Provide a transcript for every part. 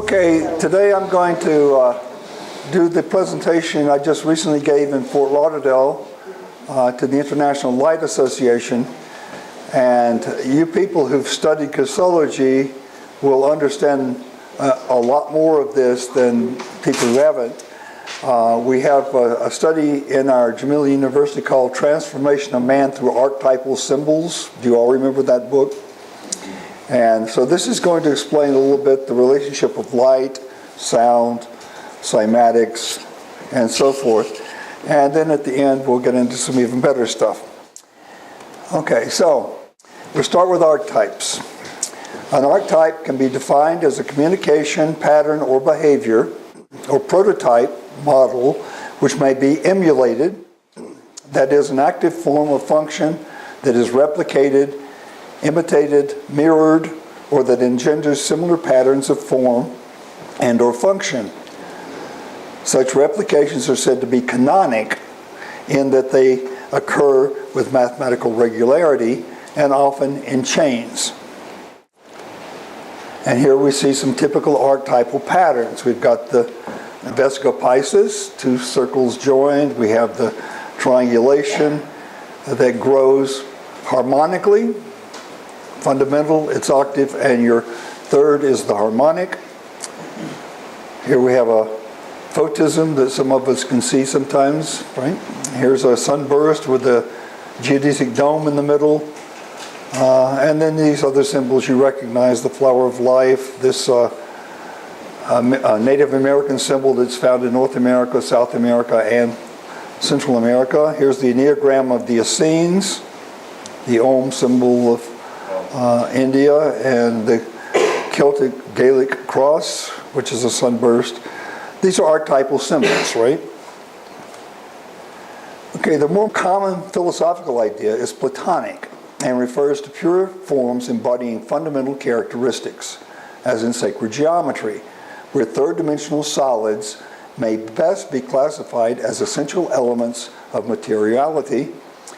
Okay, today I'm going to do the presentation I just recently gave in Fort Lauderdale to the International Light Association. And you people who've studied Cosolargy will understand a lot more of this than people who haven't. We have a study in our Jamila University called Transformation of Man Through Archetypal Symbols. Do you all remember that book? And so this is going to explain a little bit the relationship of light, sound, cymatics, and so forth. And then at the end, we'll get into some even better stuff. Okay, so we'll start with archetypes. An archetype can be defined as a communication, pattern, or behavior, or prototype model, which may be emulated, that is an active form or function that is replicated, imitated, mirrored, or that engenders similar patterns of form and or function. Such replications are said to be canonic in that they occur with mathematical regularity and often in chains. And here we see some typical archetypal patterns. We've got the Vesica Piscis, two circles joined. We have the triangulation that grows harmonically. Fundamental, it's octave, and your third is the harmonic. Here we have a photism that some of us can see sometimes, right? Here's a sunburst with a geodesic dome in the middle. And then these other symbols you recognize, the flower of life, this Native American symbol that's found in North America, South America, and Central America. Here's the Enneagram of the Essenes, the Om symbol of India, and the Celtic Gaelic cross, which is a sunburst. These are archetypal symbols, right? Okay, the more common philosophical idea is Platonic and refers to pure forms embodying fundamental characteristics, as in sacred geometry, where third-dimensional solids may best be classified as essential elements of materiality,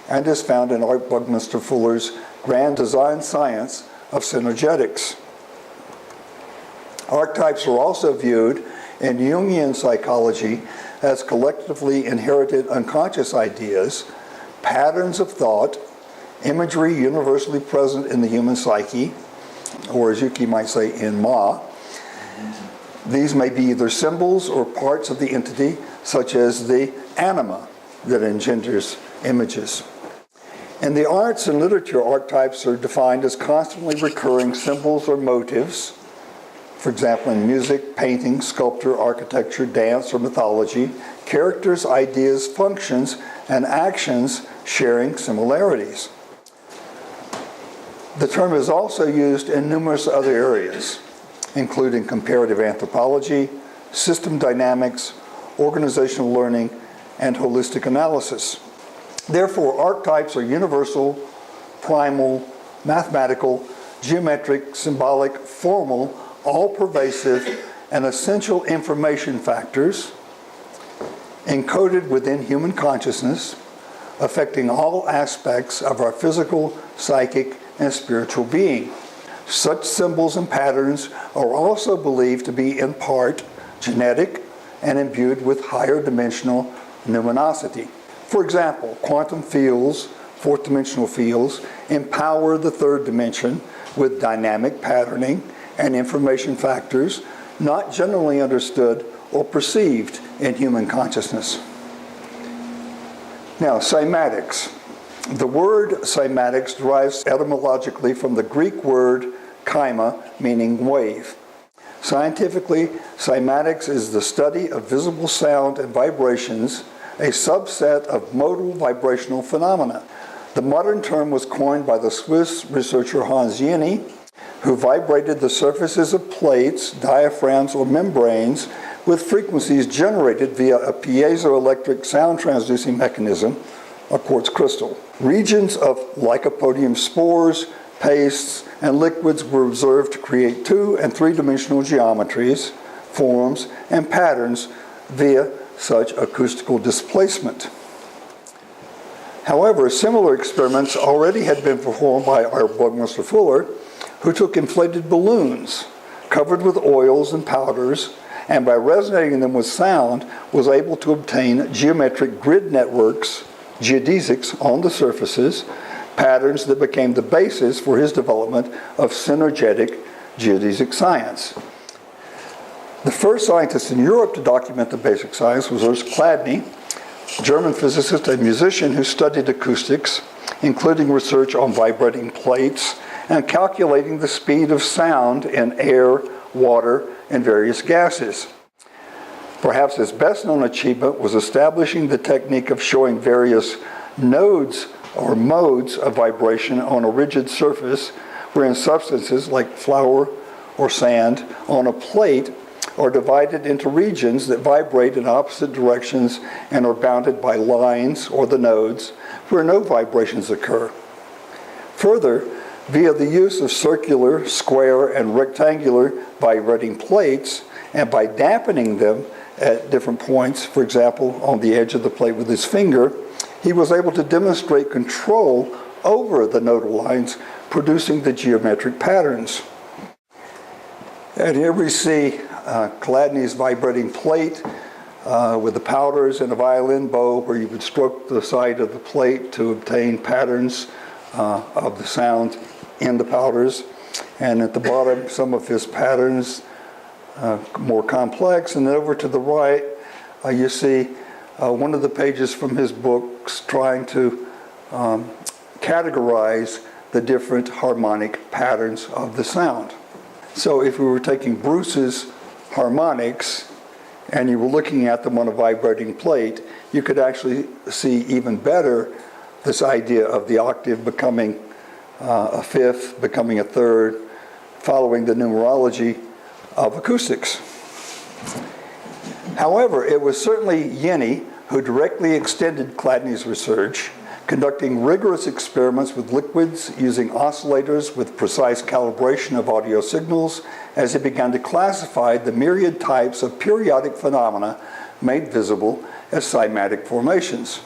and is found in Art Buckminster Fuller's Grand Design Science of Synergetics. Archetypes are also viewed in Jungian psychology as collectively inherited unconscious ideas, patterns of thought, imagery universally present in the human psyche, or as Yuki might say, in Ma. These may be either symbols or parts of the entity, such as the anima that engenders images. In the arts and literature, archetypes are defined as constantly recurring symbols or motives. For example, in music, painting, sculpture, architecture, dance, or mythology, characters, ideas, functions, and actions sharing similarities. The term is also used in numerous other areas, including comparative anthropology, system dynamics, organizational learning, and holistic analysis. Therefore, archetypes are universal, primal, mathematical, geometric, symbolic, formal, all-pervasive, and essential information factors encoded within human consciousness, affecting all aspects of our physical, psychic, and spiritual being. Such symbols and patterns are also believed to be in part genetic and imbued with higher dimensional numinosity. For example, quantum fields, fourth dimensional fields, empower the third dimension with dynamic patterning and information factors not generally understood or perceived in human consciousness. Now, cymatics. The word cymatics derives etymologically from the Greek word chyma, meaning wave. Scientifically, cymatics is the study of visible sound and vibrations, a subset of modal vibrational phenomena. The modern term was coined by the Swiss researcher Hans Jenny, who vibrated the surfaces of plates, diaphragms, or membranes with frequencies generated via a piezoelectric sound transducing mechanism, a quartz crystal. Regions of lycopodium spores, pastes, and liquids were observed to create 2- and 3-dimensional geometries, forms, and patterns via such acoustical displacement. However, similar experiments already had been performed by Art Buckminster Fuller, who took inflated balloons, covered with oils and powders, and by resonating them with sound, was able to obtain geometric grid networks, geodesics, on the surfaces, patterns that became the basis for his development of synergetic geodesic science. The first scientist in Europe to document the basic science was Ernst Chladni, a German physicist and musician who studied acoustics, including research on vibrating plates and calculating the speed of sound in air, water, and various gases. Perhaps his best-known achievement was establishing the technique of showing various nodes or modes of vibration on a rigid surface, wherein substances like flour or sand on a plate are divided into regions that vibrate in opposite directions and are bounded by lines or the nodes where no vibrations occur. Further, via the use of circular, square, and rectangular vibrating plates, and by dampening them at different points, for example, on the edge of the plate with his finger, he was able to demonstrate control over the nodal lines, producing the geometric patterns. And here we see Chladni's vibrating plate with the powders and a violin bow, where you would stroke the side of the plate to obtain patterns of the sound in the powders. And at the bottom, some of his patterns, more complex. And then over to the right, you see one of the pages from his books trying to categorize the different harmonic patterns of the sound. So if we were taking Bruce's harmonics and you were looking at them on a vibrating plate, you could actually see even better this idea of the octave becoming a fifth, becoming a third, following the numerology of acoustics. However, it was certainly Yenny who directly extended Chladni's research, conducting rigorous experiments with liquids using oscillators with precise calibration of audio signals as he began to classify the myriad types of periodic phenomena made visible as cymatic formations.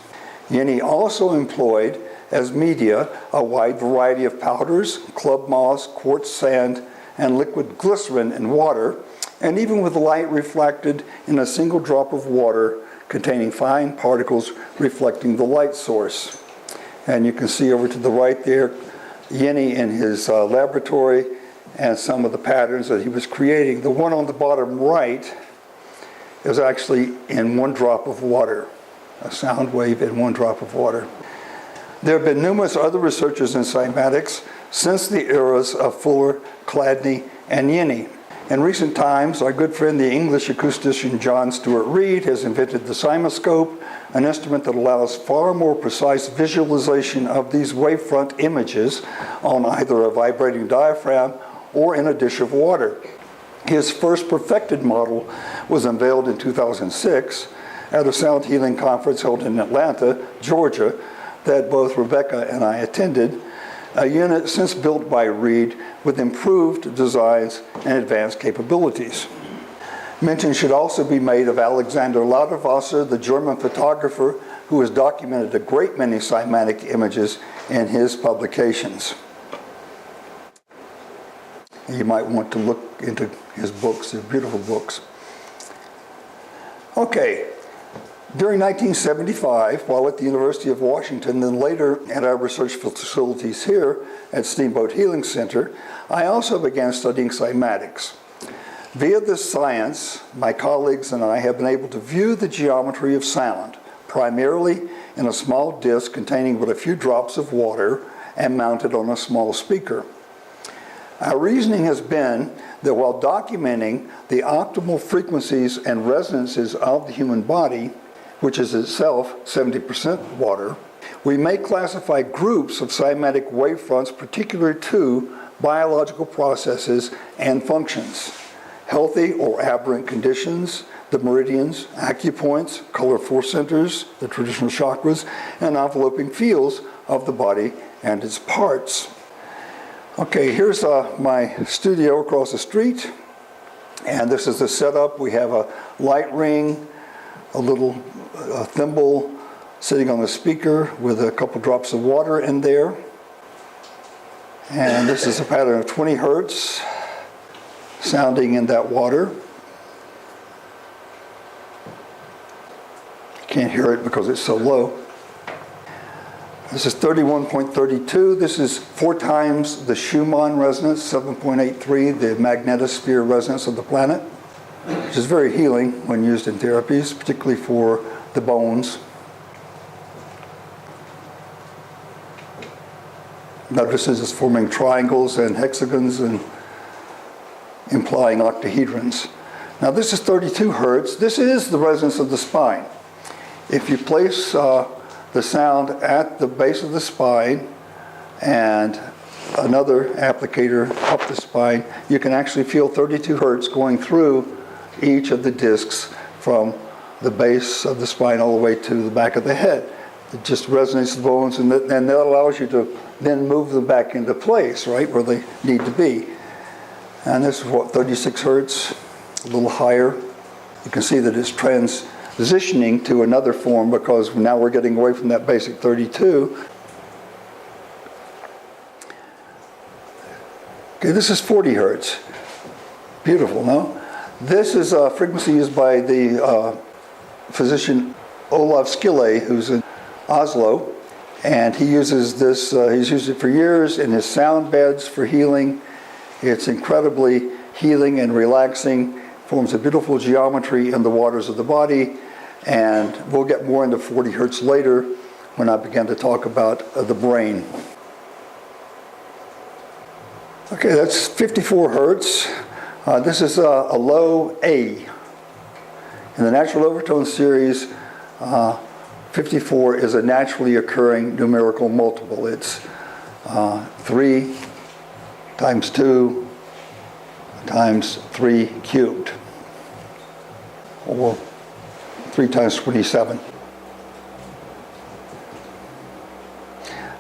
Yenny also employed as media a wide variety of powders, club moss, quartz sand, and liquid glycerin and water, and even with light reflected in a single drop of water containing fine particles reflecting the light source. And you can see over to the right there, Yenny in his laboratory and some of the patterns that he was creating. The one on the bottom right is actually in one drop of water, a sound wave in one drop of water. There have been numerous other researchers in cymatics since the eras of Fuller, Chladni, and Yenny. In recent times, our good friend, the English acoustician John Stuart Reid, has invented the Cyma Scope, an instrument that allows far more precise visualization of these wavefront images on either a vibrating diaphragm or in a dish of water. His first perfected model was unveiled in 2006 at a sound healing conference held in Atlanta, Georgia, that both Rebecca and I attended, a unit since built by Reid with improved designs and advanced capabilities. Mention should also be made of Alexander Lauterwasser, the German photographer who has documented a great many cymatic images in his publications. You might want to look into his books, they're beautiful books. Okay. During 1975, while at the University of Washington, then later at our research facilities here at Steamboat Healing Center, I also began studying cymatics. Via this science, my colleagues and I have been able to view the geometry of sound, primarily in a small disc containing but a few drops of water and mounted on a small speaker. Our reasoning has been that while documenting the optimal frequencies and resonances of the human body, which is itself 70% water, we may classify groups of cymatic wavefronts particular to biological processes and functions, healthy or aberrant conditions, the meridians, acupoints, color force centers, the traditional chakras, and enveloping fields of the body and its parts. Okay, here's my studio across the street, and this is the setup. We have a light ring, a little thimble sitting on the speaker with a couple drops of water in there. And this is a pattern of 20 hertz, sounding in that water. Can't hear it because it's so low. This is 31.32. This is 4 times the Schumann resonance, 7.83, the magnetosphere resonance of the planet, which is very healing when used in therapies, particularly for the bones. Notice it's forming triangles and hexagons and implying octahedrons. Now this is 32 hertz. This is the resonance of the spine. If you place the sound at the base of the spine and another applicator up the spine, you can actually feel 32 hertz going through each of the discs from the base of the spine all the way to the back of the head. It just resonates the bones, and that allows you to then move them back into place, right, where they need to be. And this is what, 36 hertz, a little higher. You can see that it's transitioning to another form because now we're getting away from that basic 32. Okay, this is 40 hertz. Beautiful, no? This is a frequency used by the physician Olav Skille, who's in Oslo, and he uses this, he's used it for years in his sound beds for healing. It's incredibly healing and relaxing, forms a beautiful geometry in the waters of the body, and we'll get more into 40 hertz later when I begin to talk about the brain. Okay, that's 54 hertz. This is a low A. In the natural overtone series, 54 is a naturally occurring numerical multiple. It's 3 times 2 times 3 cubed, or 3 times 27.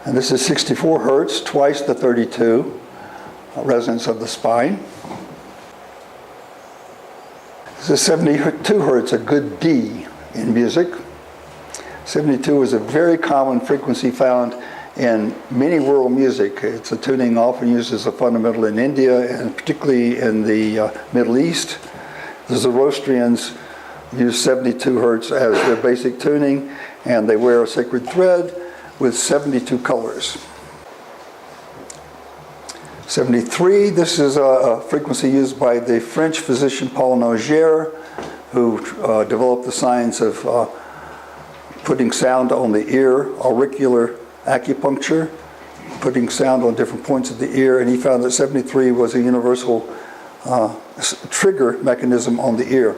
And this is 64 hertz, twice the 32, resonance of the spine. This is 72 hertz, a good D in music. 72 is a very common frequency found in many world music. It's a tuning often used as a fundamental in India and particularly in the Middle East. The Zoroastrians use 72 hertz as their basic tuning, and they wear a sacred thread with 72 colors. 73, this is a frequency used by the French physician Paul Nogier, who developed the science of putting sound on the ear, auricular acupuncture, putting sound on different points of the ear, and he found that 73 was a universal trigger mechanism on the ear.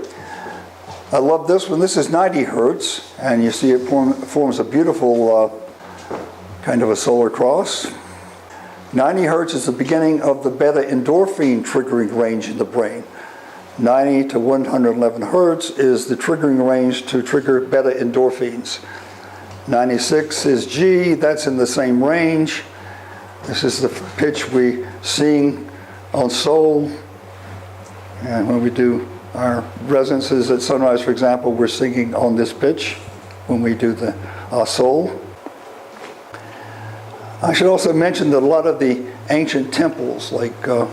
I love this one. This is 90 hertz, and you see it forms a beautiful kind of a solar cross. 90 hertz is the beginning of the beta endorphin triggering range in the brain. 90 to 111 hertz is the triggering range to trigger beta endorphins. 96 is G, that's in the same range. This is the pitch we sing on Sol. And when we do our resonances at sunrise, for example, we're singing on this pitch when we do the Sol. I should also mention that a lot of the ancient temples, like the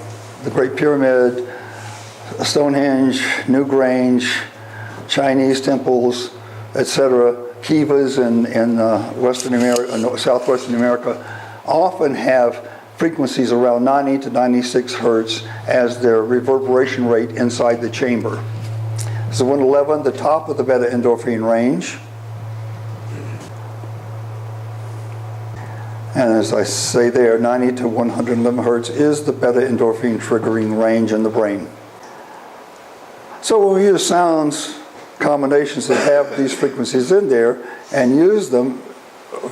Great Pyramid, Stonehenge, Newgrange, Chinese temples, etc., kivas in Western America, Southwestern America, often have frequencies around 90 to 96 hertz as their reverberation rate inside the chamber. So 111, the top of the beta endorphin range. And as I say there, 90 to 111 hertz is the beta endorphin triggering range in the brain. So when we use sounds combinations that have these frequencies in there and use them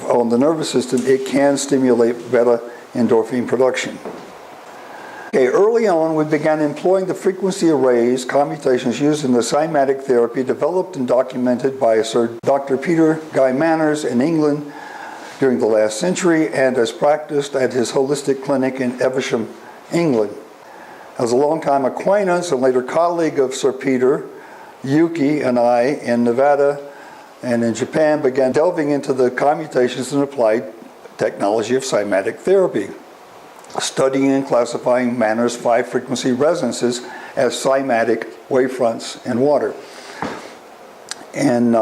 on the nervous system, it can stimulate beta endorphin production. Okay, early on we began employing the frequency arrays, commutations used in the cymatic therapy developed and documented by Sir Dr. Peter Guy Manners in England during the last century and as practiced at his holistic clinic in Evesham, England. As a longtime acquaintance and later colleague of Sir Peter, Yuki and I in Nevada and in Japan began delving into the commutations and applied technology of cymatic therapy, studying and classifying Manners' 5 frequency resonances as cymatic wavefronts in water. In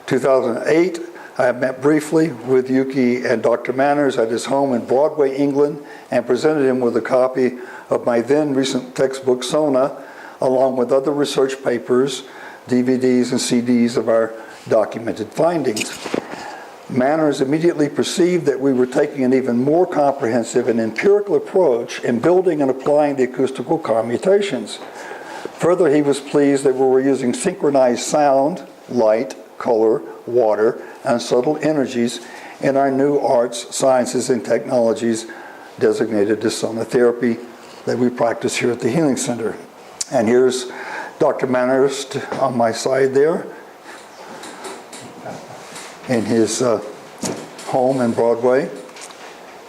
2008, I met briefly with Yuki and Dr. Manners at his home in Broadway, England, and presented him with a copy of my then recent textbook, Sona, along with other research papers, DVDs and CDs of our documented findings. Manners immediately perceived that we were taking an even more comprehensive and empirical approach in building and applying the acoustical commutations. Further, he was pleased that we were using synchronized sound, light, color, water, and subtle energies in our new arts, sciences, and technologies designated as Sonatherapy that we practice here at the Healing Center. And here's Dr. Manners on my side there in his home in Broadway.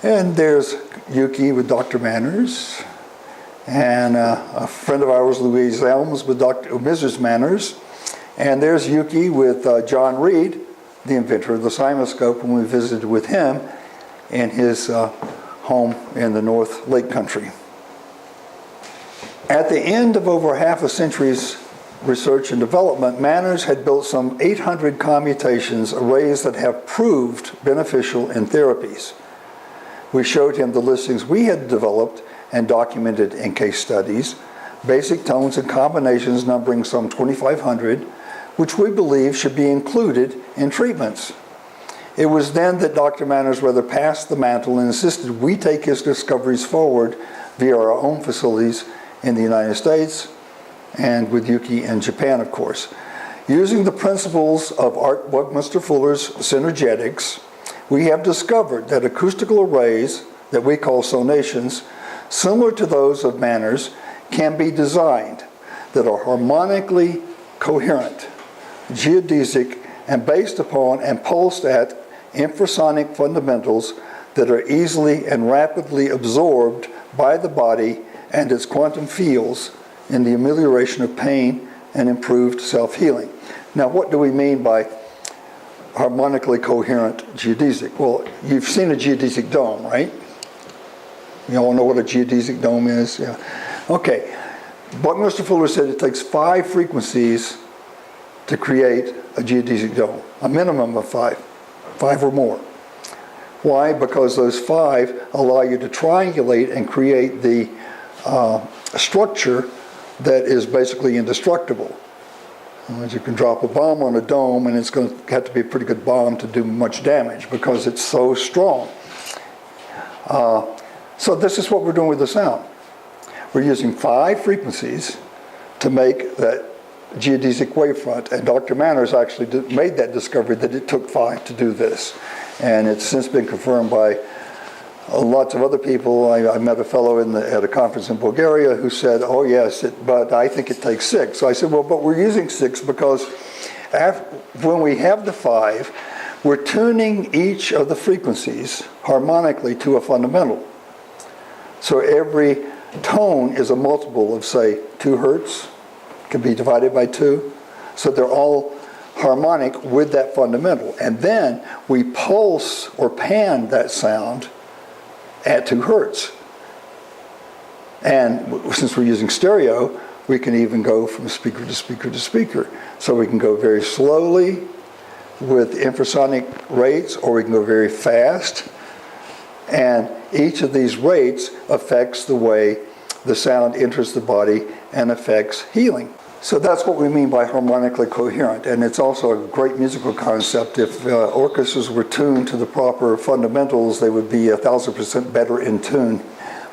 And there's Yuki with Dr. Manners. And a friend of ours, Louise Elms, with Mrs. Manners. And there's Yuki with John Reed, the inventor of the Cyma Scope, when we visited with him in his home in the North Lake Country. At the end of over half a century's research and development, Manners had built some 800 commutations, arrays that have proved beneficial in therapies. We showed him the listings we had developed and documented in case studies, basic tones and combinations numbering some 2,500, which we believe should be included in treatments. It was then that Dr. Manners rather passed the mantle and insisted we take his discoveries forward via our own facilities in the United States and with Yuki in Japan, of course. Using the principles of Art Buckminster Fuller's synergetics, we have discovered that acoustical arrays that we call sonations, similar to those of Manners, can be designed that are harmonically coherent, geodesic, and based upon and pulsed at infrasonic fundamentals that are easily and rapidly absorbed by the body and its quantum fields in the amelioration of pain and improved self-healing. Now, what do we mean by harmonically coherent geodesic? Well, you've seen a geodesic dome, right? You all know what a geodesic dome is? Yeah. Okay. Buckminster Fuller said it takes 5 frequencies to create a geodesic dome, a minimum of 5 or more. Why? Because those 5 allow you to triangulate and create the structure that is basically indestructible. You can drop a bomb on a dome and it's going to have to be a pretty good bomb to do much damage because it's so strong. So this is what we're doing with the sound. We're using 5 frequencies to make that geodesic wavefront, and Dr. Manners actually made that discovery that it took 5 to do this. And it's since been confirmed by lots of other people. I met a fellow at a conference in Bulgaria who said, oh yes, but I think it takes 6. So I said, well, but we're using 6 because when we have the 5, we're tuning each of the frequencies harmonically to a fundamental. So every tone is a multiple of, say, 2 hertz, can be divided by 2. So they're all harmonic with that fundamental. And then we pulse or pan that sound at 2 hertz. And since we're using stereo, we can even go from speaker to speaker to speaker. So we can go very slowly with infrasonic rates, or we can go very fast. And each of these rates affects the way the sound enters the body and affects healing. So that's what we mean by harmonically coherent. And it's also a great musical concept. If orchestras were tuned to the proper fundamentals, they would be 1,000% better in tune.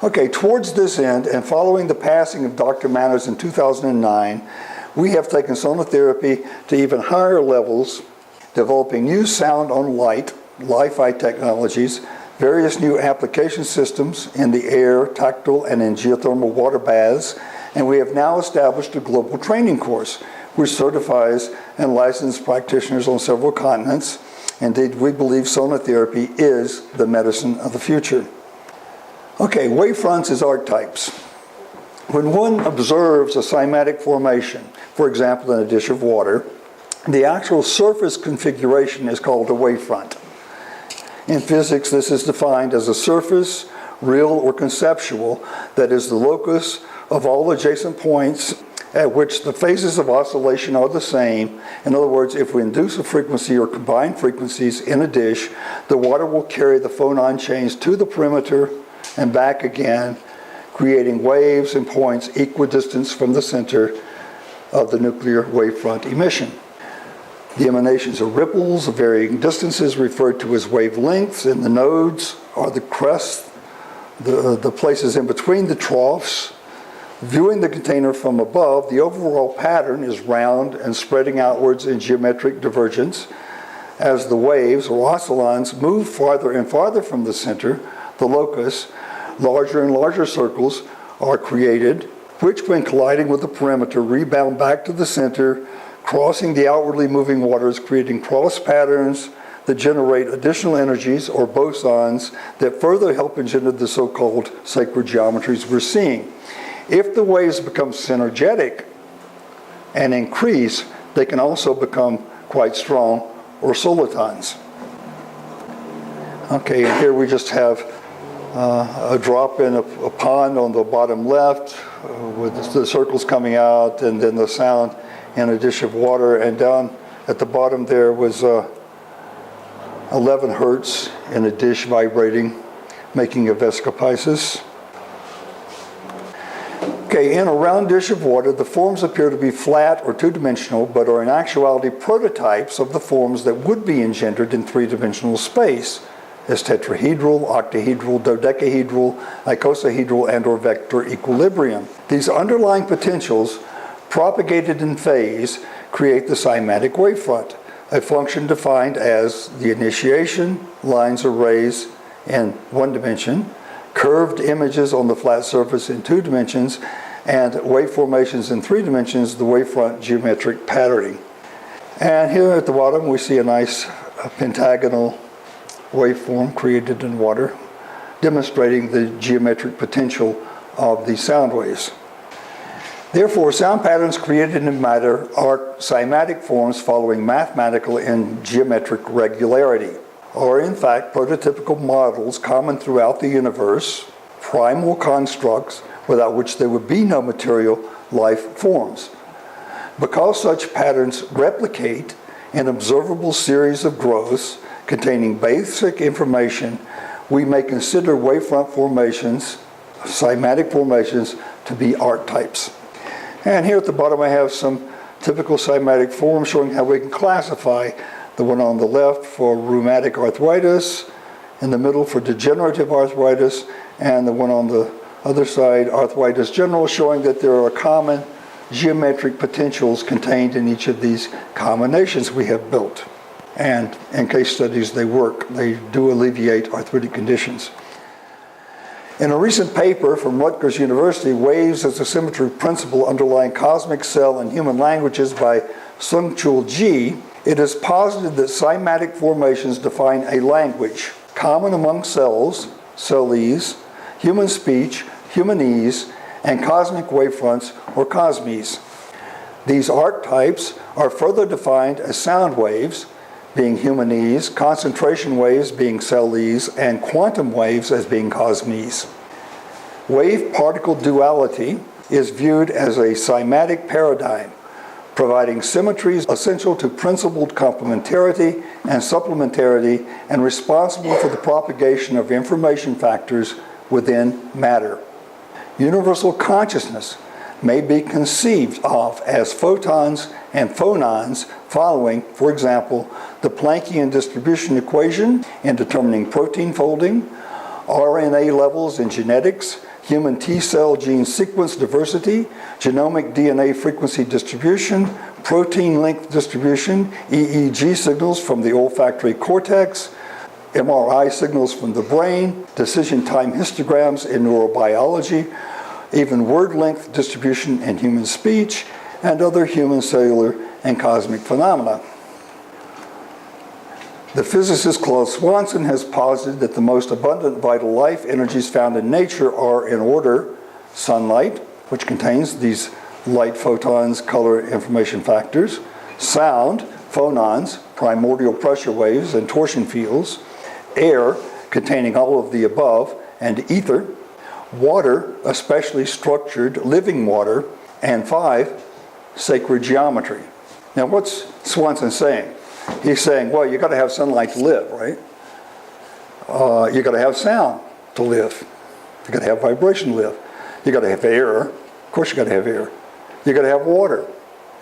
Okay, towards this end, and following the passing of Dr. Manners in 2009, we have taken sonotherapy to even higher levels, developing new sound on light, Li-Fi technologies, various new application systems in the air, tactile, and in geothermal water baths, and we have now established a global training course which certifies and licenses practitioners on several continents. Indeed, we believe sonotherapy is the medicine of the future. Okay, wavefronts as archetypes. When one observes a cymatic formation, for example in a dish of water, the actual surface configuration is called a wavefront. In physics, this is defined as a surface, real or conceptual, that is the locus of all adjacent points at which the phases of oscillation are the same. In other words, if we induce a frequency or combine frequencies in a dish, the water will carry the phonon chains to the perimeter and back again, creating waves and points equidistant from the center of the nuclear wavefront emission. The emanations are ripples of varying distances referred to as wavelengths, and the nodes are the crests, the places in between the troughs. Viewing the container from above, the overall pattern is round and spreading outwards in geometric divergence. As the waves, or oscillons, move farther and farther from the center, the locus, larger and larger circles are created, which when colliding with the perimeter rebound back to the center, crossing the outwardly moving waters, creating cross patterns that generate additional energies or bosons that further help engender the so-called sacred geometries we're seeing. If the waves become synergetic and increase, they can also become quite strong, or solitons. Okay, and here we just have a drop in a pond on the bottom left with the circles coming out, and then the sound in a dish of water, and down at the bottom there was 11 hertz in a dish vibrating, making a vescopisis. Okay, in a round dish of water, the forms appear to be flat or two-dimensional, but are in actuality prototypes of the forms that would be engendered in three-dimensional space, as tetrahedral, octahedral, dodecahedral, icosahedral, and or vector equilibrium. These underlying potentials, propagated in phase, create the cymatic wavefront, a function defined as the initiation, lines or rays in one dimension, curved images on the flat surface in two dimensions, and wave formations in three dimensions, the wavefront geometric patterning. And here at the bottom we see a nice pentagonal waveform created in water, demonstrating the geometric potential of the sound waves. Therefore, sound patterns created in matter are cymatic forms following mathematical and geometric regularity, are in fact prototypical models common throughout the universe, primal constructs without which there would be no material life forms. Because such patterns replicate an observable series of growths containing basic information, we may consider wavefront formations, cymatic formations, to be archetypes. And here at the bottom I have some typical cymatic forms showing how we can classify: the one on the left for rheumatic arthritis, in the middle for degenerative arthritis, and the one on the other side, arthritis general, showing that there are common geometric potentials contained in each of these combinations we have built. And in case studies, they work. They do alleviate arthritic conditions. In a recent paper from Rutgers University, Waves as a Symmetry Principle Underlying Cosmic Cell and Human Languages by Sung-Chul Ji, it is posited that cymatic formations define a language common among cells, cellese, human speech, humanese, and cosmic wavefronts, or cosmes. These archetypes are further defined as sound waves, being humanese, concentration waves being cellese, and quantum waves as being cosmes. Wave-particle duality is viewed as a cymatic paradigm, providing symmetries essential to principled complementarity and supplementarity, and responsible for the propagation of information factors within matter. Universal consciousness may be conceived of as photons and phonons following, for example, the Planckian distribution equation in determining protein folding, RNA levels in genetics, human T-cell gene sequence diversity, genomic DNA frequency distribution, protein length distribution, EEG signals from the olfactory cortex, MRI signals from the brain, decision time histograms in neurobiology, even word length distribution in human speech, and other human cellular and cosmic phenomena. The physicist Claude Swanson has posited that the most abundant vital life energies found in nature are in order: sunlight, which contains these light photons, color information factors; sound, phonons, primordial pressure waves and torsion fields; air, containing all of the above, and ether; water, especially structured living water; and 5, sacred geometry. Now what's Swanson saying? He's saying, well, you got to have sunlight to live, right? You got to have sound to live. You got to have vibration to live. You got to have air. Of course you got to have air. You got to have water.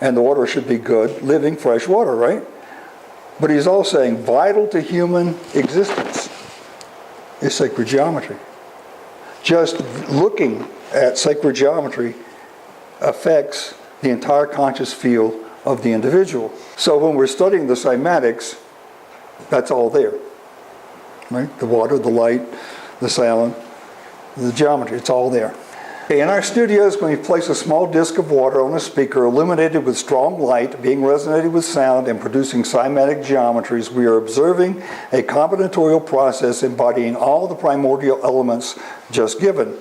And the water should be good, living, fresh water, right? But he's also saying vital to human existence is sacred geometry. Just looking at sacred geometry affects the entire conscious field of the individual. So when we're studying the cymatics, that's all there. Right? The water, the light, the sound, the geometry, it's all there. In our studios, when we place a small disc of water on a speaker illuminated with strong light, being resonated with sound and producing cymatic geometries, we are observing a combinatorial process embodying all the primordial elements just given.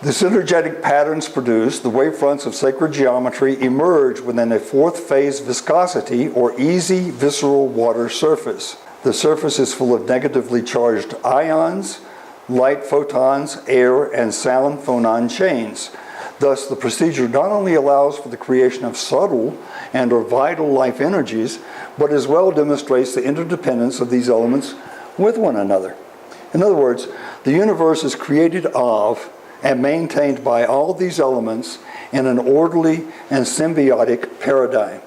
The synergetic patterns produced, the wavefronts of sacred geometry, emerge within a fourth phase viscosity or easy visceral water surface. The surface is full of negatively charged ions, light photons, air, and sound phonon chains. Thus, the procedure not only allows for the creation of subtle and or vital life energies, but as well demonstrates the interdependence of these elements with one another. In other words, the universe is created of and maintained by all these elements in an orderly and symbiotic paradigm.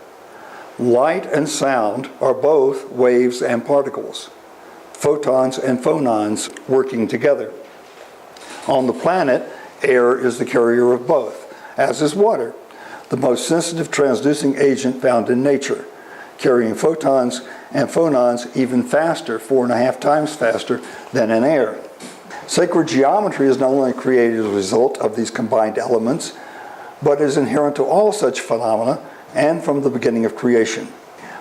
Light and sound are both waves and particles, photons and phonons working together. On the planet, air is the carrier of both, as is water, the most sensitive transducing agent found in nature, carrying photons and phonons even faster, 4.5 times faster than in air. Sacred geometry is not only created as a result of these combined elements, but is inherent to all such phenomena and from the beginning of creation.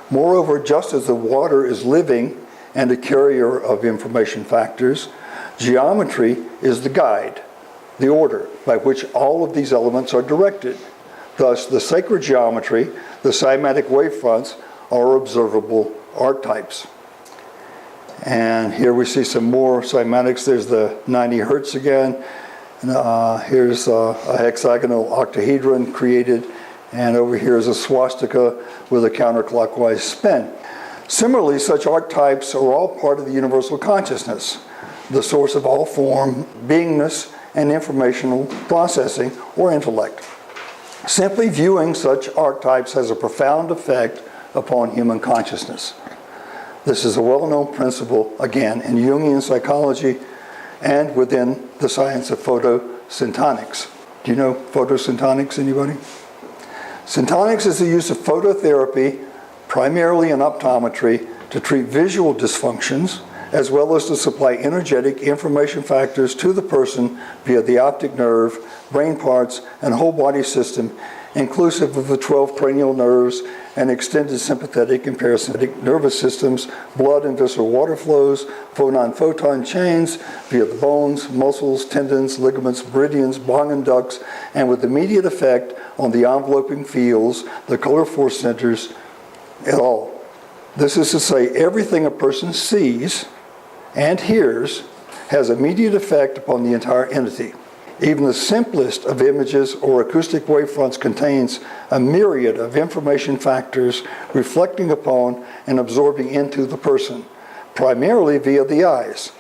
Moreover, just as the water is living and a carrier of information factors, geometry is the guide, the order by which all of these elements are directed. Thus, the sacred geometry, the cymatic wavefronts, are observable archetypes. And here we see some more cymatics. There's the 90 hertz again. Here's a hexagonal octahedron created, and over here is a swastika with a counterclockwise spin. Similarly, such archetypes are all part of the universal consciousness, the source of all form, beingness, and informational processing or intellect. Simply viewing such archetypes has a profound effect upon human consciousness. This is a well-known principle, again, in Jungian psychology and within the science of photosyntonics. Do you know photosyntonics, anybody? Syntonics is the use of phototherapy, primarily in optometry, to treat visual dysfunctions, as well as to supply energetic information factors to the person via the optic nerve, brain parts, and whole body system, inclusive of the 12 cranial nerves and extended sympathetic and parasympathetic nervous systems, blood and visceral water flows, phonon-photon chains via the bones, muscles, tendons, ligaments, meridians, Bong ducts, and with immediate effect on the enveloping fields, the color force centers, et al. This is to say, everything a person sees and hears has immediate effect upon the entire entity. Even the simplest of images or acoustic wavefronts contains a myriad of information factors reflecting upon and absorbing into the person, primarily via the eyes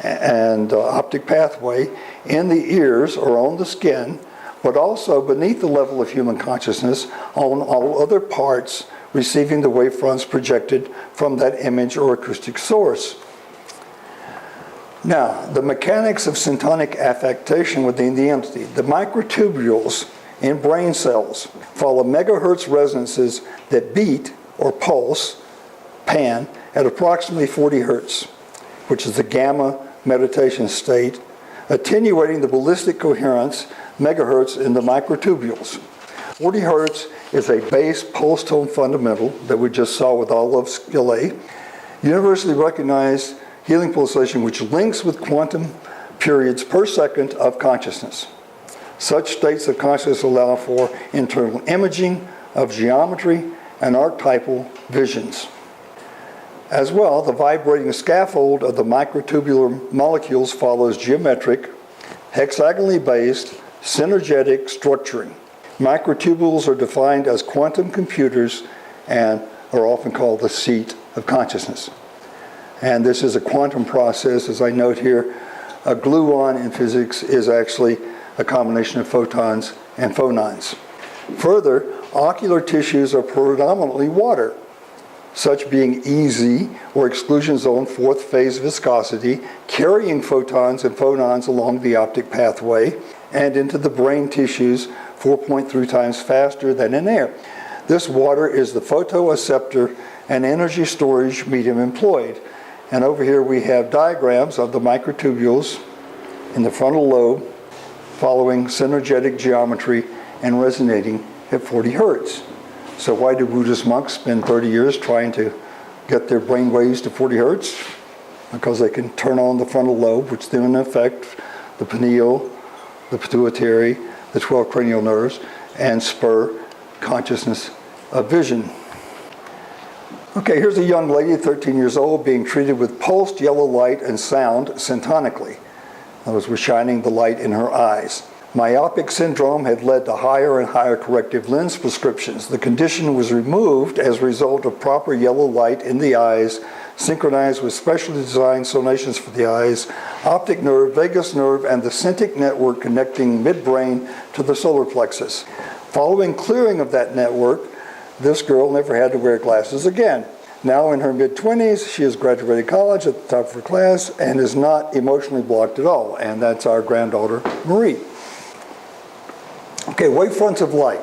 and optic pathway, in the ears or on the skin, but also beneath the level of human consciousness on all other parts receiving the wavefronts projected from that image or acoustic source. Now, the mechanics of syntonic affectation within the entity. The microtubules in brain cells follow megahertz resonances that beat or pulse, pan, at approximately 40 hertz, which is the gamma meditation state, attenuating the ballistic coherence megahertz in the microtubules. 40 hertz is a base pulse tone fundamental that we just saw with Olive Skillet, universally recognized healing pulsation which links with quantum periods per second of consciousness. Such states of consciousness allow for internal imaging of geometry and archetypal visions. As well, the vibrating scaffold of the microtubular molecules follows geometric, hexagonally based, synergetic structuring, Microtubules are defined as quantum computers and are often called the seat of consciousness. And this is a quantum process. As I note here, a gluon in physics is actually a combination of photons and phonons. Further, ocular tissues are predominantly water, such being EZ, or exclusion zone fourth phase viscosity, carrying photons and phonons along the optic pathway and into the brain tissues 4.3 times faster than in air. This water is the photoacceptor and energy storage medium employed. And over here we have diagrams of the microtubules in the frontal lobe following synergetic geometry and resonating at 40 hertz. So why do Buddhist monks spend 30 years trying to get their brain waves to 40 hertz? Because they can turn on the frontal lobe, which then affect the pineal, the pituitary, the 12 cranial nerves, and spur consciousness of vision. Okay, here's a young lady, 13 years old, being treated with pulsed yellow light and sound syntonically. In other words, we're shining the light in her eyes. Myopic syndrome had led to higher and higher corrective lens prescriptions. The condition was removed as a result of proper yellow light in the eyes, synchronized with specially designed sonations for the eyes, optic nerve, vagus nerve, and the syntic network connecting midbrain to the solar plexus. Following clearing of that network, this girl never had to wear glasses again. Now in her mid-20s, she has graduated college at the top of her class and is not emotionally blocked at all. And that's our granddaughter, Marie. Okay, wavefronts of light.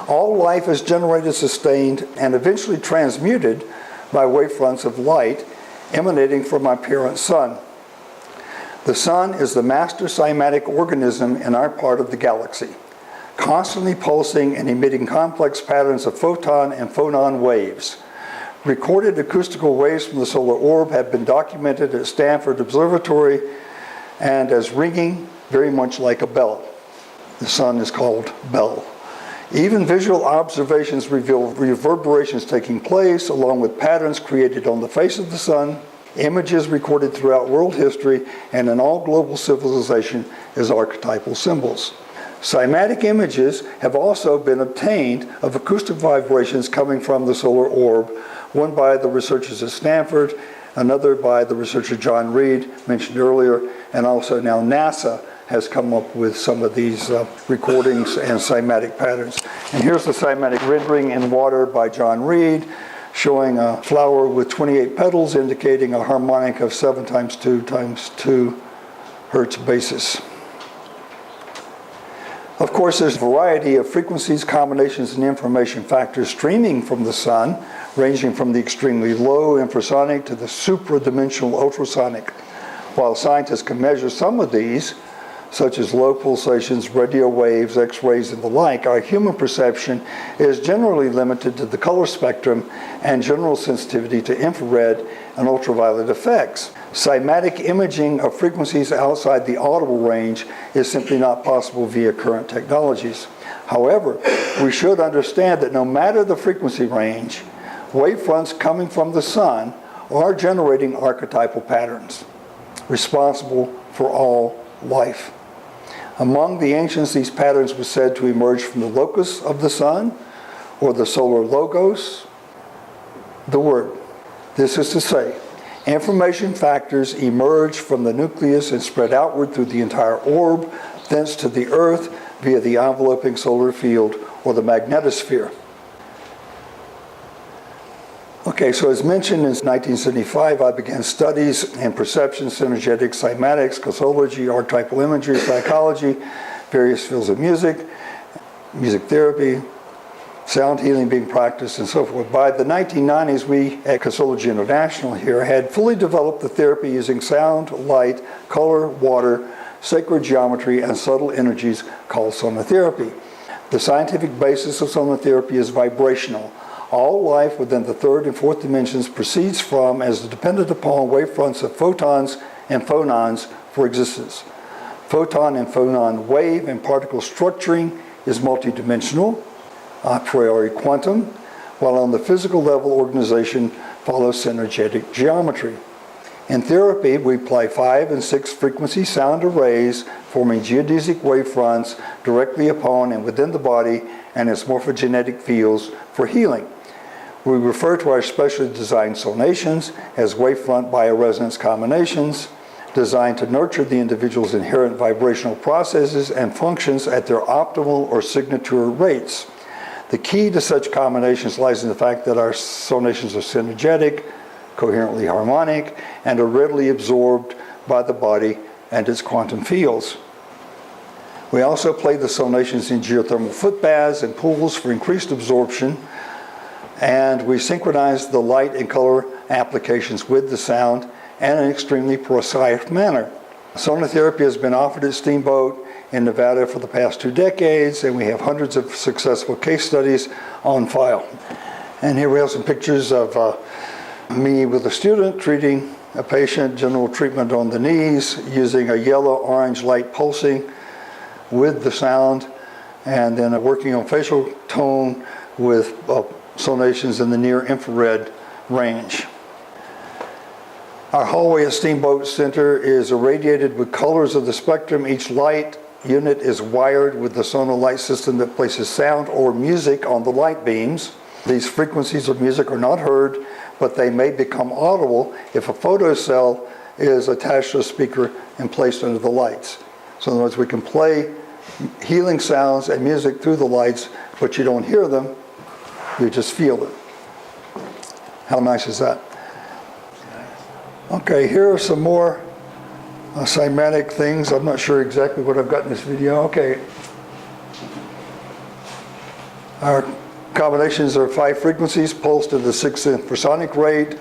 All life is generated, sustained, and eventually transmuted by wavefronts of light emanating from our parent sun. The sun is the master cymatic organism in our part of the galaxy, constantly pulsing and emitting complex patterns of photon and phonon waves. Recorded acoustical waves from the solar orb have been documented at Stanford Observatory and as ringing very much like a bell. The sun is called bell. Even visual observations reveal reverberations taking place along with patterns created on the face of the sun, images recorded throughout world history and in all global civilization as archetypal symbols. Cymatic images have also been obtained of acoustic vibrations coming from the solar orb, one by the researchers at Stanford, another by the researcher John Reed, mentioned earlier, and also now NASA has come up with some of these recordings and cymatic patterns. And here's the cymatic rendering in water by John Reed, showing a flower with 28 petals, indicating a harmonic of 7 times 2 times 2 hertz basis. Of course, there's a variety of frequencies, combinations, and information factors streaming from the sun, ranging from the extremely low infrasonic to the supradimensional ultrasonic. While scientists can measure some of these, such as low pulsations, radio waves, X-rays, and the like, our human perception is generally limited to the color spectrum and general sensitivity to infrared and ultraviolet effects. Cymatic imaging of frequencies outside the audible range is simply not possible via current technologies. However, we should understand that no matter the frequency range, wavefronts coming from the sun are generating archetypal patterns, responsible for all life. Among the ancients, these patterns were said to emerge from the locus of the sun, or the solar logos, the word. This is to say, information factors emerge from the nucleus and spread outward through the entire orb, thence to the earth via the enveloping solar field or the magnetosphere. Okay, so as mentioned, in 1975, I began studies in perception, synergetics, cymatics, Cosolargy, archetypal imagery, psychology, various fields of music, music therapy, sound healing being practiced, and so forth. By the 1990s, we at Cosolargy International here had fully developed the therapy using sound, light, color, water, sacred geometry, and subtle energies called Sonatherapy. The scientific basis of Sonatherapy is vibrational. All life within the third and fourth dimensions proceeds from, as dependent upon, wavefronts of photons and phonons for existence. Photon and phonon wave and particle structuring is multidimensional, a priori quantum, while on the physical level organization follows synergetic geometry. In therapy, we apply 5 and 6 frequency sound arrays forming geodesic wavefronts directly upon and within the body and its morphogenetic fields for healing. We refer to our specially designed sonations as wavefront bioresonance combinations, designed to nurture the individual's inherent vibrational processes and functions at their optimal or signature rates. The key to such combinations lies in the fact that our sonations are synergetic, coherently harmonic, and are readily absorbed by the body and its quantum fields. We also play the sonations in geothermal foot baths and pools for increased absorption, and we synchronize the light and color applications with the sound in an extremely precise manner. Sonatherapy has been offered at Steamboat in Nevada for the past 2 decades, and we have hundreds of successful case studies on file. And here we have some pictures of me with a student treating a patient, general treatment on the knees, using a yellow-orange light pulsing with the sound, and then working on facial tone with sonations in the near-infrared range. Our hallway at Steamboat Center is irradiated with colors of the spectrum. Each light unit is wired with the sonar light system that places sound or music on the light beams. These frequencies of music are not heard, but they may become audible if a photocell is attached to a speaker and placed under the lights. So in other words, we can play healing sounds and music through the lights, but you don't hear them, you just feel them. How nice is that? Okay, here are some more cymatic things. I'm not sure exactly what I've got in this video. Okay. Our combinations are 5 frequencies pulsed at the 6th infrasonic rate.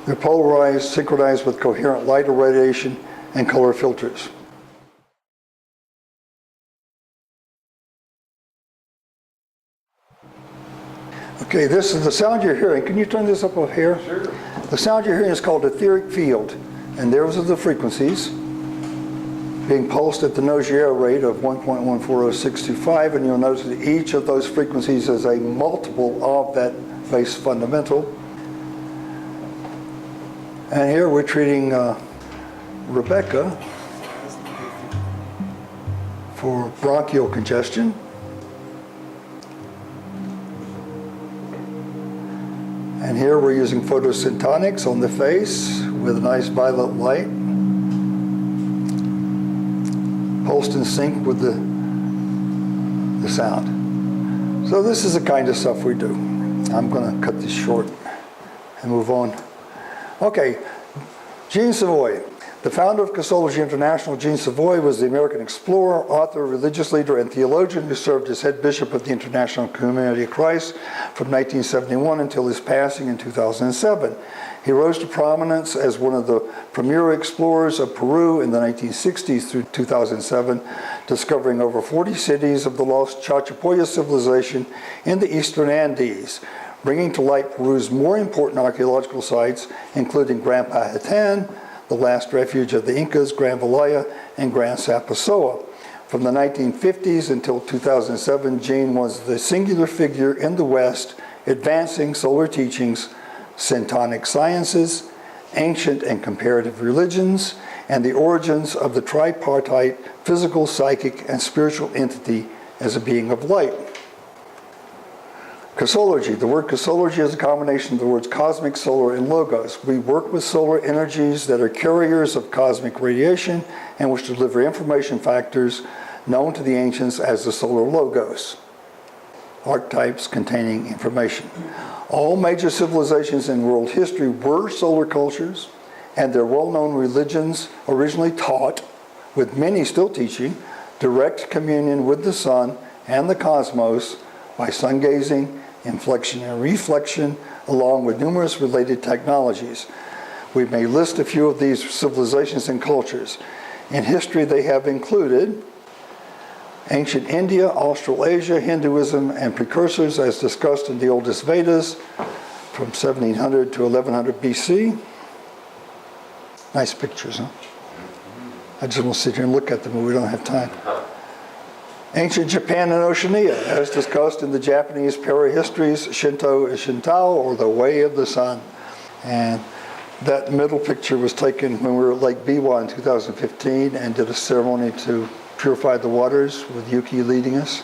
They're polarized, synchronized with coherent light irradiation and color filters. Okay, this is the sound you're hearing. Can you turn this up here? Sure. The sound you're hearing is called etheric field, and those are the frequencies being pulsed at the Nogier rate of 1.140625, and you'll notice that each of those frequencies is a multiple of that base fundamental. And here we're treating Rebecca for bronchial congestion. And here we're using photosyntonics on the face with a nice violet light, pulsed in sync with the sound. So this is the kind of stuff we do. I'm going to cut this short and move on. Okay, Jean Savoy. The founder of Cosolargy International, Jean Savoy, was the American explorer, author, religious leader, and theologian who served as head bishop of the International Community of Christ from 1971 until his passing in 2007. He rose to prominence as one of the premier explorers of Peru in the 1960s through 2007, discovering over 40 cities of the lost Chachapoya civilization in the eastern Andes, bringing to light Peru's more important archaeological sites, including Gran Pajitan, the last refuge of the Incas, Gran Valaya, and Gran Sapasoa. From the 1950s until 2007, Jean was the singular figure in the West advancing solar teachings, syntonic sciences, ancient and comparative religions, and the origins of the tripartite physical, psychic, and spiritual entity as a being of light. Cosolargy. The word cosolargy is a combination of the words cosmic, solar, and logos. We work with solar energies that are carriers of cosmic radiation and which deliver information factors known to the ancients as the solar logos, archetypes containing information. All major civilizations in world history were solar cultures, and their well-known religions originally taught, with many still teaching, direct communion with the sun and the cosmos by sun gazing, inflection and reflection, along with numerous related technologies. We may list a few of these civilizations and cultures. In history, they have included ancient India, Australasia, Hinduism, and precursors as discussed in the oldest Vedas from 1700 to 1100 BC. Nice pictures, huh? I just want to sit here and look at them, but we don't have time. Ancient Japan and Oceania, as discussed in the Japanese parahistories, Shinto is Shintao, or the way of the sun. And That middle picture was taken when we were at Lake Biwa in 2015 and did a ceremony to purify the waters with Yuki leading us.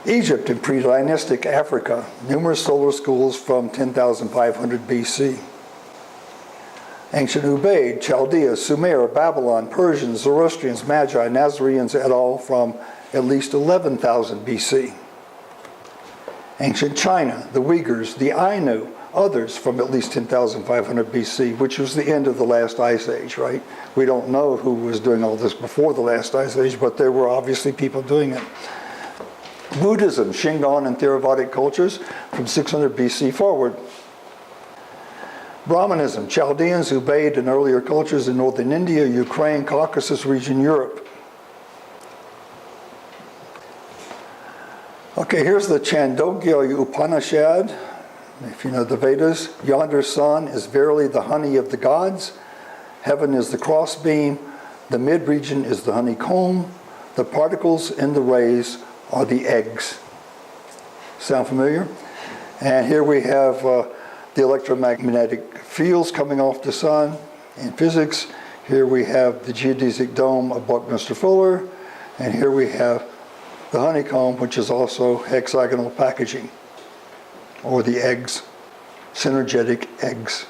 Egypt in pre-dynastic Africa, numerous solar schools from 10,500 BC. Ancient Ubaid, Chaldea, Sumer, Babylon, Persians, Zoroastrians, Magi, Nazareans et al. From at least 11,000 BC. Ancient China, the Uyghurs, the Ainu, others from at least 10,500 BC, which was the end of the last ice age, right? We don't know who was doing all this before the last ice age, but there were obviously people doing it. Buddhism, Shingon and Theravadic cultures from 600 BC forward. Brahmanism, Chaldeans, Ubaid, and earlier cultures in northern India, Ukraine, Caucasus region, Europe. Okay, here's the Chandogya Upanishad. If you know the Vedas, yonder sun is verily the honey of the gods. Heaven is the crossbeam. The mid-region is the honeycomb. The particles in the rays are the eggs. Sound familiar? And here we have the electromagnetic fields coming off the sun in physics. Here we have the geodesic dome of Buckminster Fuller. And here we have the honeycomb, which is also hexagonal packaging, or the eggs, synergetic eggs.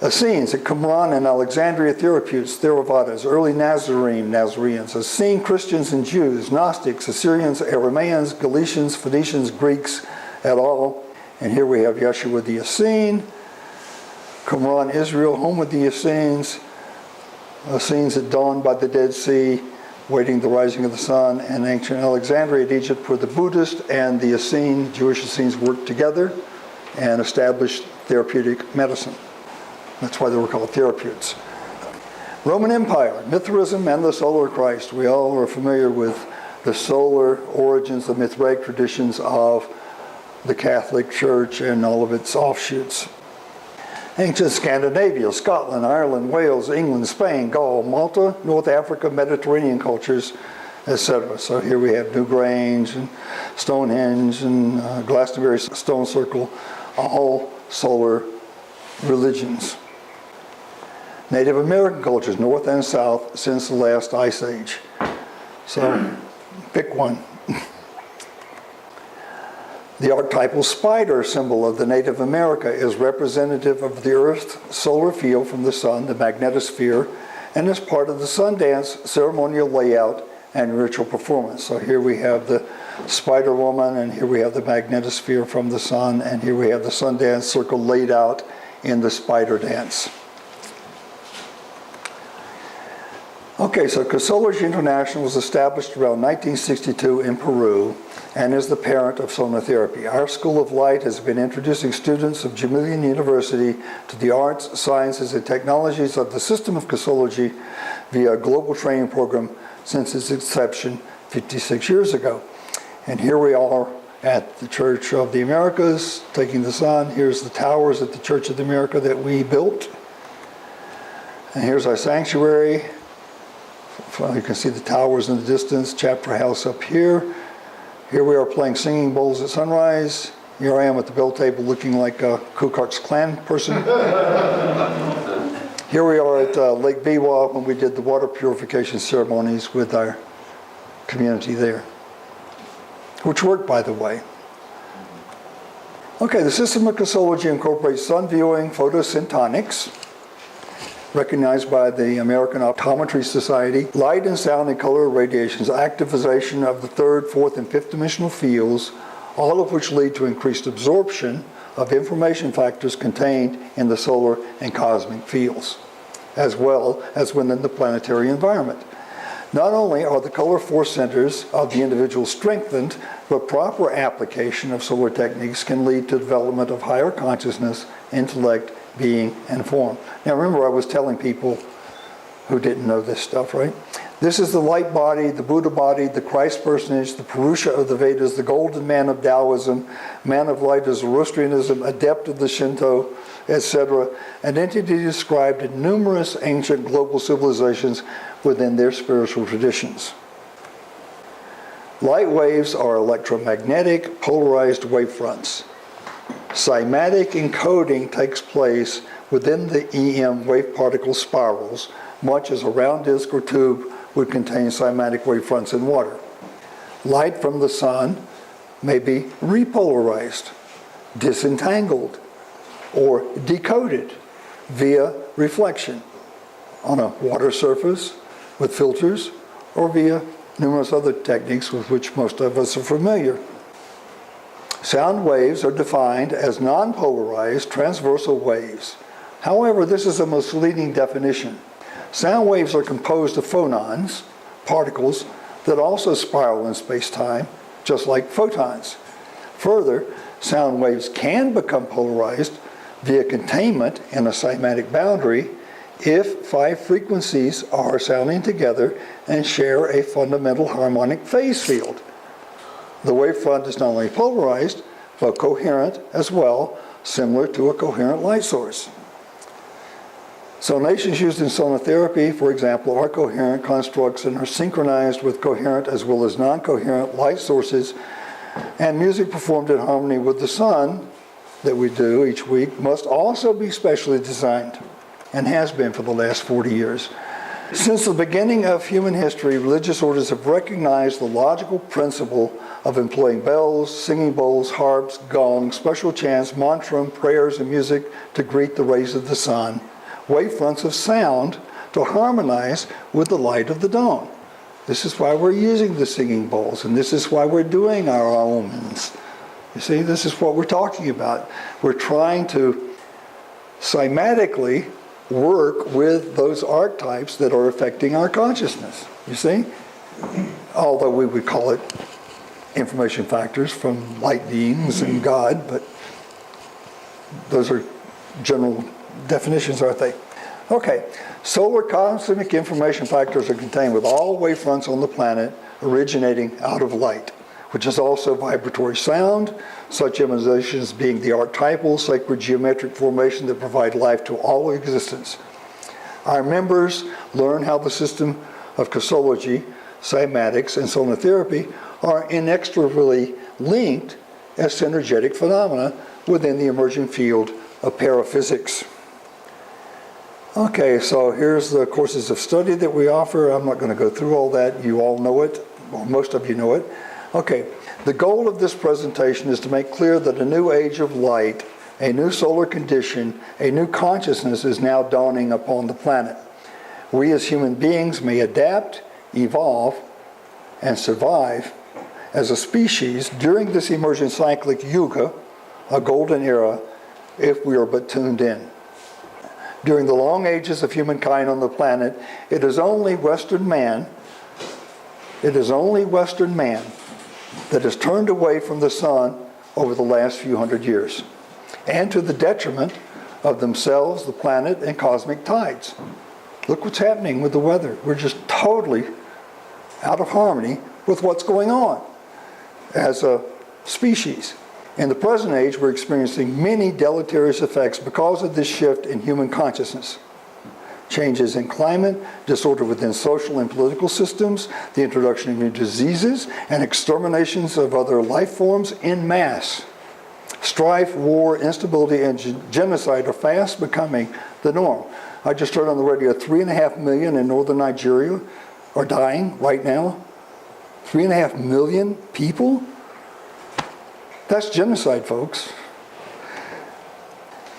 Essenes at Qumran and Alexandria, Therapeutes, Theravadas, early Nazareans, Essene Christians and Jews, Gnostics, Assyrians, Aramaeans, Galatians, Phoenicians, Greeks, et al. And here we have Yeshua the Essene, Qumran, Israel, home of the Essenes, Essenes at dawn by the Dead Sea, waiting the rising of the sun, and ancient Alexandria at Egypt, where the Buddhist and the Essene, Jewish Essenes, worked together and established therapeutic medicine. That's why they were called therapeutes. Roman Empire, Mithraism and the solar Christ. We all are familiar with the solar origins, the Mithraic traditions of the Catholic Church and all of its offshoots. Ancient Scandinavia, Scotland, Ireland, Wales, England, Spain, Gaul, Malta, North Africa, Mediterranean cultures, etc. So here we have Newgrange and Stonehenge and Glastonbury Stone Circle, all solar religions. Native American cultures, North and South, since the last Ice Age. So pick one. The archetypal spider symbol of the Native America is representative of the Earth's solar field from the sun, the magnetosphere, and is part of the sun dance ceremonial layout and ritual performance. So here we have the spider woman, and here we have the magnetosphere from the sun, and here we have the sun dance circle laid out in the spider dance. Okay, so Cosolargy International was established around 1962 in Peru and is the parent of Soma Therapy. Our School of Light has been introducing students of Jamilian University to the arts, sciences, and technologies of the system of Cosolargy via a global training program since its inception 56 years ago. And here we are at the Church of the Americas, taking the sun. Here's the towers at the Church of the America that we built. And here's our sanctuary. Well, you can see the towers in the distance, chapter house up here. Here we are playing singing bowls at sunrise. Here I am at the bell table looking like a Ku Klux Klan person. Here we are at Lake Biwa when we did the water purification ceremonies with our community there, which worked, by the way. Okay, the system of Cosolargy incorporates sun viewing photosyntonics, recognized by the American Optometry Society, light and sound and color radiations, activization of the third, fourth, and fifth dimensional fields, all of which lead to increased absorption of information factors contained in the solar and cosmic fields, as well as within the planetary environment. Not only are the color force centers of the individual strengthened, but proper application of solar techniques can lead to development of higher consciousness, intellect, being, and form. Now remember, I was telling people who didn't know this stuff, right? This is the light body, the Buddha body, the Christ personage, the Purusha of the Vedas, the golden man of Taoism, man of light of Zoroastrianism, adept of the Shinto, etc. An entity described in numerous ancient global civilizations within their spiritual traditions. Light waves are electromagnetic, polarized wavefronts. Cymatic encoding takes place within the EM wave particle spirals, much as a round disk or tube would contain cymatic wavefronts in water. Light from the sun may be repolarized, disentangled, or decoded via reflection on a water surface with filters or via numerous other techniques with which most of us are familiar. Sound waves are defined as non-polarized transversal waves. However, this is a misleading definition. Sound waves are composed of phonons, particles, that also spiral in space-time, just like photons. Further, sound waves can become polarized via containment in a cymatic boundary if 5 frequencies are sounding together and share a fundamental harmonic phase field. The wavefront is not only polarized, but coherent as well, similar to a coherent light source. Sonations used in sonotherapy, for example, are coherent constructs and are synchronized with coherent as well as non-coherent light sources, and music performed in harmony with the sun that we do each week must also be specially designed, and has been for the last 40 years. Since the beginning of human history, religious orders have recognized the logical principle of employing bells, singing bowls, harps, gongs, special chants, mantram, prayers, and music to greet the rays of the sun, wavefronts of sound to harmonize with the light of the dawn. This is why we're using the singing bowls, and this is why we're doing our omens. You see, this is what we're talking about. We're trying to cymatically work with those archetypes that are affecting our consciousness, you see? Although we would call it information factors from light beings and God, but those are general definitions, aren't they? Okay, solar cosmic information factors are contained with all wavefronts on the planet originating out of light, which is also vibratory sound, such emanations being the archetypal, sacred geometric formation that provide life to all existence. Our members learn how the system of Cosolargy, Cymatics, and Sonatherapy are inextricably linked as synergetic phenomena within the emerging field of paraphysics. Okay, so here's the courses of study that we offer. I'm not going to go through all that. You all know it, or most of you know it. Okay, the goal of this presentation is to make clear that a new age of light, a new solar condition, a new consciousness is now dawning upon the planet. We as human beings may adapt, evolve, and survive as a species during this emergent cyclic yuga, a golden era, if we are but tuned in. During the long ages of humankind on the planet, it is only Western man that has turned away from the sun over the last few hundred years, and to the detriment of themselves, the planet, and cosmic tides. Look what's happening with the weather. We're just totally out of harmony with what's going on as a species. In the present age, we're experiencing many deleterious effects because of this shift in human consciousness. Changes in climate, disorder within social and political systems, the introduction of new diseases, and exterminations of other life forms en masse. Strife, war, instability, and genocide are fast becoming the norm. I just heard on the radio 3.5 million in northern Nigeria are dying right now. 3.5 million people? That's genocide, folks.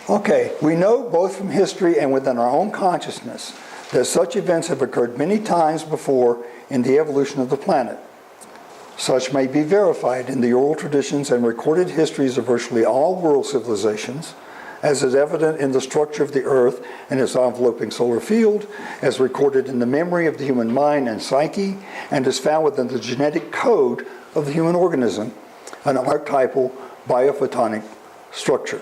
Okay, we know both from history and within our own consciousness that such events have occurred many times before in the evolution of the planet. Such may be verified in the oral traditions and recorded histories of virtually all world civilizations, as is evident in the structure of the Earth and its enveloping solar field, as recorded in the memory of the human mind and psyche, and is found within the genetic code of the human organism, an archetypal biophotonic structure.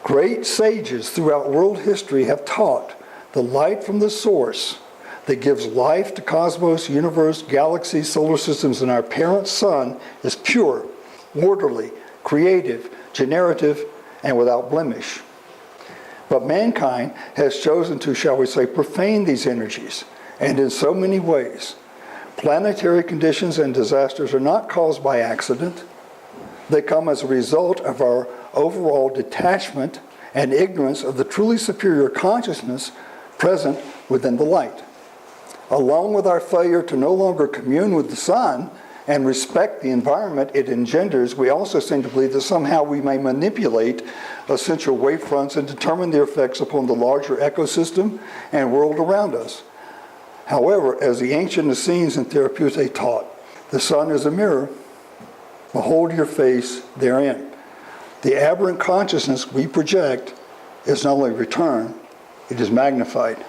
Great sages throughout world history have taught the light from the source that gives life to cosmos, universe, galaxies, solar systems, and our parent sun is pure, orderly, creative, generative, and without blemish. But mankind has chosen to, shall we say, profane these energies, and in so many ways. Planetary conditions and disasters are not caused by accident. They come as a result of our overall detachment and ignorance of the truly superior consciousness present within the light. Along with our failure to no longer commune with the sun and respect the environment it engenders, we also seem to believe that somehow we may manipulate essential wavefronts and determine their effects upon the larger ecosystem and world around us. However, as the ancient Essenes and Therapeutae taught, the sun is a mirror. Behold your face therein. The aberrant consciousness we project is not only returned, it is magnified.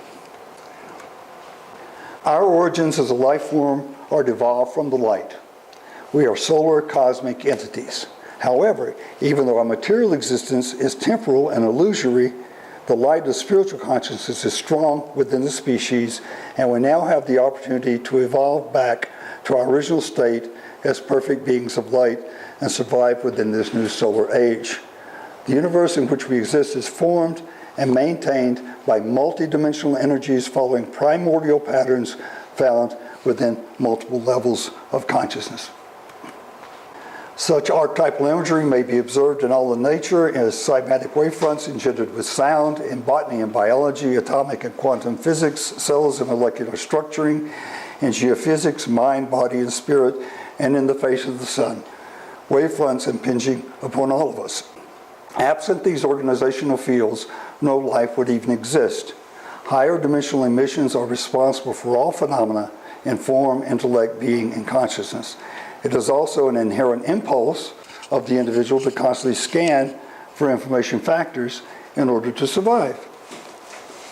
Our origins as a life form are evolved from the light. We are solar cosmic entities. However, even though our material existence is temporal and illusory, the light of spiritual consciousness is strong within the species, and we now have the opportunity to evolve back to our original state as perfect beings of light and survive within this new solar age. The universe in which we exist is formed and maintained by multidimensional energies following primordial patterns found within multiple levels of consciousness. Such archetypal imagery may be observed in all of nature as cymatic wavefronts engendered with sound in botany and biology, atomic and quantum physics, cells and molecular structuring, in geophysics, mind, body, and spirit, and in the face of the sun. Wavefronts impinging upon all of us. Absent these organizational fields, no life would even exist. Higher dimensional emissions are responsible for all phenomena in form, intellect, being, and consciousness. It is also an inherent impulse of the individual to constantly scan for information factors in order to survive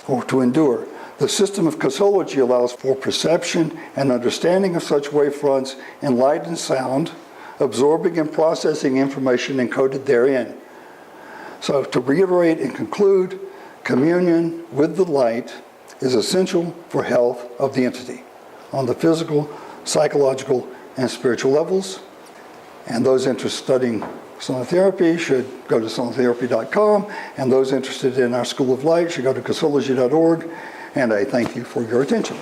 or to endure. The system of Cosolargy allows for perception and understanding of such wavefronts in light and sound, absorbing and processing information encoded therein. So to reiterate and conclude, communion with the light is essential for health of the entity on the physical, psychological, and spiritual levels. And those interested in studying Sonatherapy should go to sonatherapy.com, and those interested in our School of Light should go to cosolargy.org. And I thank you for your attention.